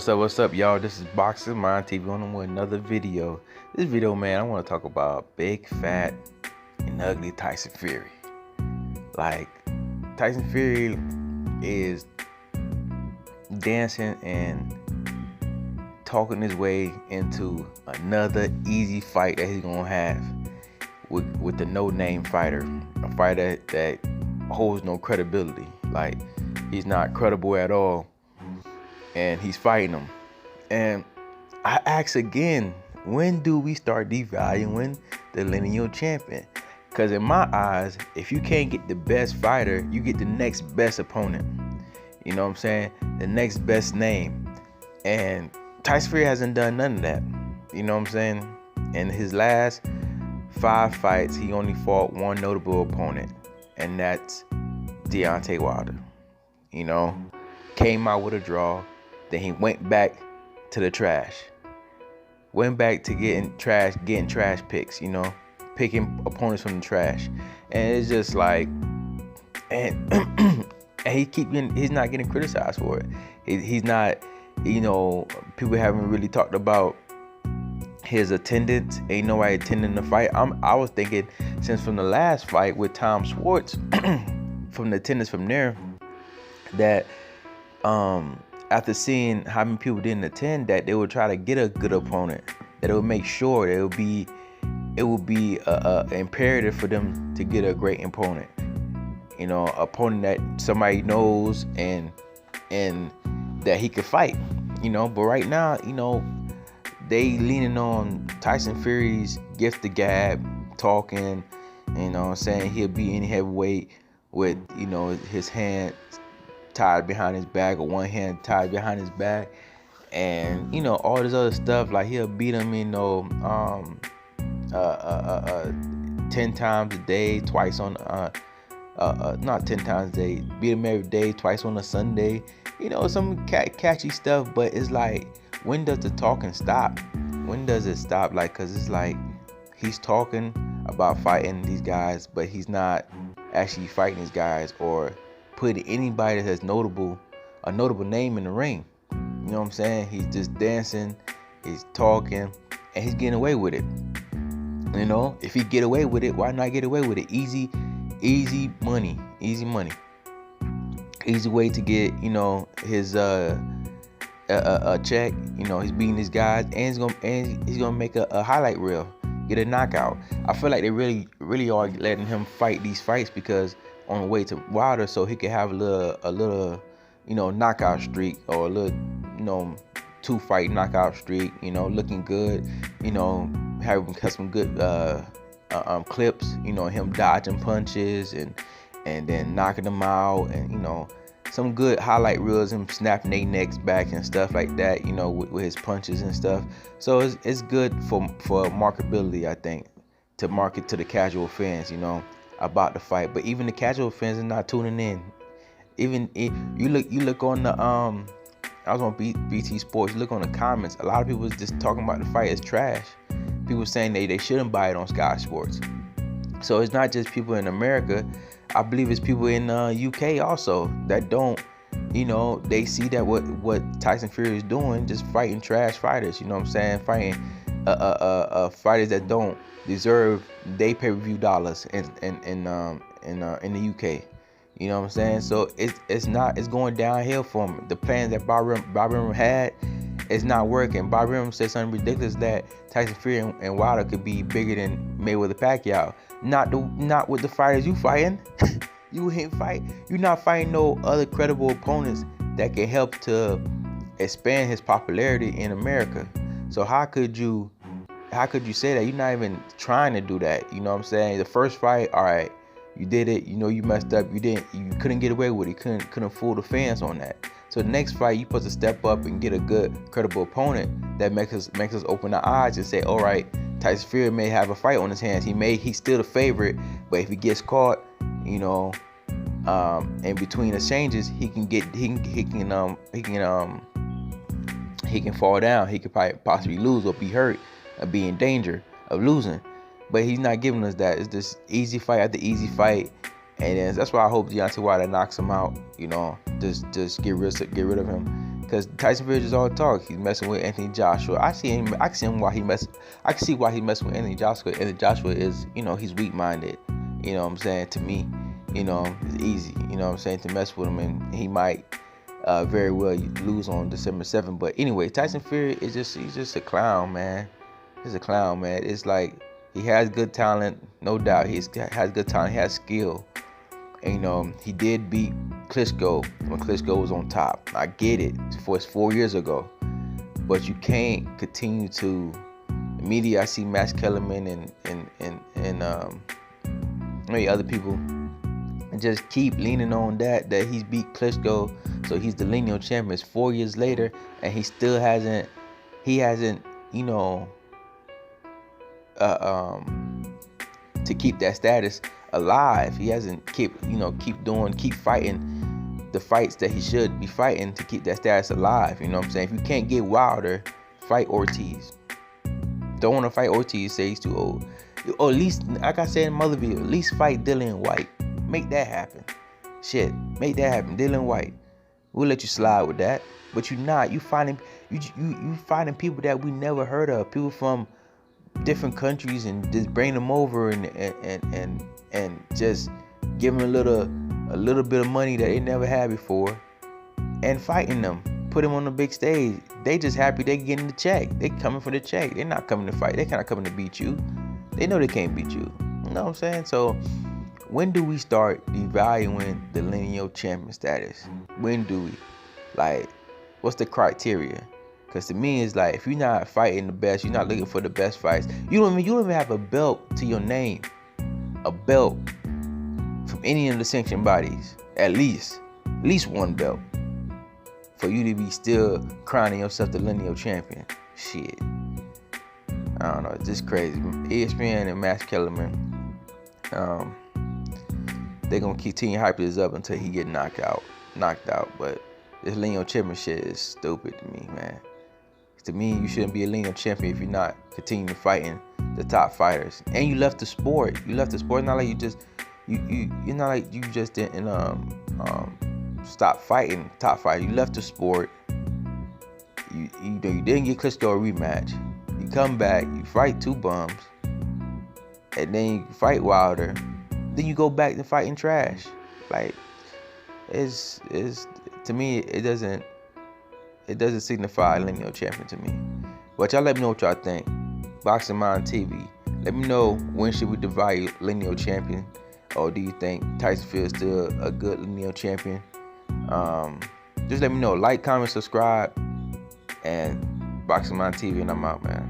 So what's up, y'all? This is BoxingMindTv on with another video. This video, man, I want to talk about big, fat, and ugly Tyson Fury. Like, Tyson Fury is dancing and talking his way into another easy fight that he's gonna have with the no-name fighter, a fighter that holds no credibility. Like, he's not credible at all. And he's fighting him. And I ask again, when do we start devaluing the lineal champion? Because in my eyes, if you can't get the best fighter, you get the next best opponent. You know what I'm saying? The next best name. And Tyson Fury hasn't done none of that. You know what I'm saying? In his last 5 fights, he only fought one notable opponent. And that's Deontay Wilder. You know? Came out with a draw. Then he went back to the trash. Went back to getting trash picks, you know, picking opponents from the trash. And it's just like, and and he's not getting criticized for it. He's not, you know, people haven't really talked about his attendance. Ain't nobody attending the fight. I was thinking, since from the last fight with Tom Schwartz, from the attendance from there, that after seeing how many people didn't attend, that they would try to get a good opponent, that it would make sure that it would be imperative for them to get a great opponent, you know, opponent that somebody knows and that he could fight, you know. But right now, you know, they leaning on Tyson Fury's gift the gab, talking, you know, saying he'll be any heavyweight with, you know, his hand tied behind his back or one hand tied behind his back, and you know, all this other stuff, like he'll beat him, you know, 10 times a day, twice on not 10 times a day, beat him every day, twice on a Sunday, you know, some catchy stuff. But it's like, when does the talking stop? When does it stop? Like, cause it's like he's talking about fighting these guys, but he's not actually fighting these guys or putting anybody that has a notable name in the ring. You know what I'm saying? He's just dancing, he's talking, and he's getting away with it. You know, if he get away with it, why not get away with it? Easy money, easy way to get, you know, his a check. You know, he's beating these guys, and he's gonna make a highlight reel, get a knockout. I feel like they really are letting him fight these fights because on the way to Wilder, so he could have a little, you know, knockout streak, or a little, you know, 2-fight knockout streak. You know, looking good. You know, having some good clips. You know, him dodging punches and then knocking them out, and you know, some good highlight reels, him snapping their necks back and stuff like that. You know, with his punches and stuff. So it's good for marketability, I think, to market to the casual fans. You know, about the fight. But even the casual fans are not tuning in. Even if you look on the I was on BT Sports, you look on the comments, a lot of people was just talking about the fight as trash. People saying they shouldn't buy it on Sky Sports. So it's not just people in America. I believe it's people in UK also that don't, you know, they see that what Tyson Fury is doing, just fighting trash fighters. You know what I'm saying? Fighting fighters that don't deserve they pay-per-view dollars in the UK. You know what I'm saying? So it's going downhill for him. The plans that Bobby Rim had, it's not working. Bobby Rim said something ridiculous, that Tyson Fury and Wilder could be bigger than Mayweather Pacquiao. Not with the fighters you fighting. You're not fighting no other credible opponents that can help to expand his popularity in America. So how could you say that? You're not even trying to do that. You know what I'm saying? The first fight, all right, you did it. You know, you messed up. You couldn't get away with it. Couldn't fool the fans on that. So the next fight, you're supposed to step up and get a good, credible opponent that makes us open our eyes and say, all right, Tyson Fury may have a fight on his hands. He's still the favorite, but if he gets caught, you know, in between exchanges, he can fall down. He could possibly lose or be hurt or be in danger of losing. But he's not giving us that. It's just easy fight after easy fight, and that's why I hope Deontay Wilder knocks him out. You know, just get rid of him, Because Tyson Fury is all talk. He's messing with Anthony Joshua. I can see why he messing with Anthony Joshua. Anthony Joshua is, he's weak-minded. You know what I'm saying? To me, it's easy. You know what I'm saying? To mess with him, and he might very well lose on December 7th. But anyway, Tyson Fury he's just a clown, man. He's a clown, man. It's like he has good talent, no doubt. He has good talent. He has skill. And, he did beat Klitschko when Klitschko was on top. I get it. It's 4 years ago. But you can't continue to. The media, I see Max Kellerman and maybe other people, and just keep leaning on that he's beat Klitschko, so he's the lineal champion. It's 4 years later, and he still hasn't. To keep that status alive. He hasn't keep fighting the fights that he should be fighting to keep that status alive. You know what I'm saying? If you can't get Wilder, fight Ortiz. Don't want to fight Ortiz, say he's too old. Or at least, like I said in Motherville, at least fight Dillian White. Make that happen. Shit, make that happen. Dillian White. We'll let you slide with that. But you're not. You finding people that we never heard of. People from different countries, and just bring them over and just give them a little bit of money that they never had before, and fighting them, put them on the big stage. They just happy they getting the check. They coming for the check. They're not coming to fight. They kind of coming to beat you. They know they can't beat you. You know what I'm saying? So when do we start devaluing the lineal champion status? When do we? Like, what's the criteria? Because to me, it's like, if you're not fighting the best, you're not looking for the best fights. You don't even have a belt to your name. A belt from any of the sanctioned bodies. At least one belt. For you to be still crowning yourself the lineal champion. Shit. I don't know. It's just crazy. ESPN and Max Kellerman, they're going to continue hyping this up until he get knocked out. But this lineal champion shit is stupid to me, man. To me, you shouldn't be a lineal champion if you're not continuing fighting the top fighters. And you left the sport. Not like you're not like you just didn't stop fighting top fighters. You left the sport. You didn't get Klitschko a rematch. You come back, you fight two bums, and then you fight Wilder. Then you go back to fighting trash. Like, it's to me, it doesn't signify a lineal champion to me. But y'all let me know what y'all think. Boxing Mind TV. Let me know, when should we devalue lineal champion? Or do you think Tyson Fury is still a good lineal champion? Just let me know. Like, comment, subscribe, and Boxing Mind TV, and I'm out, man.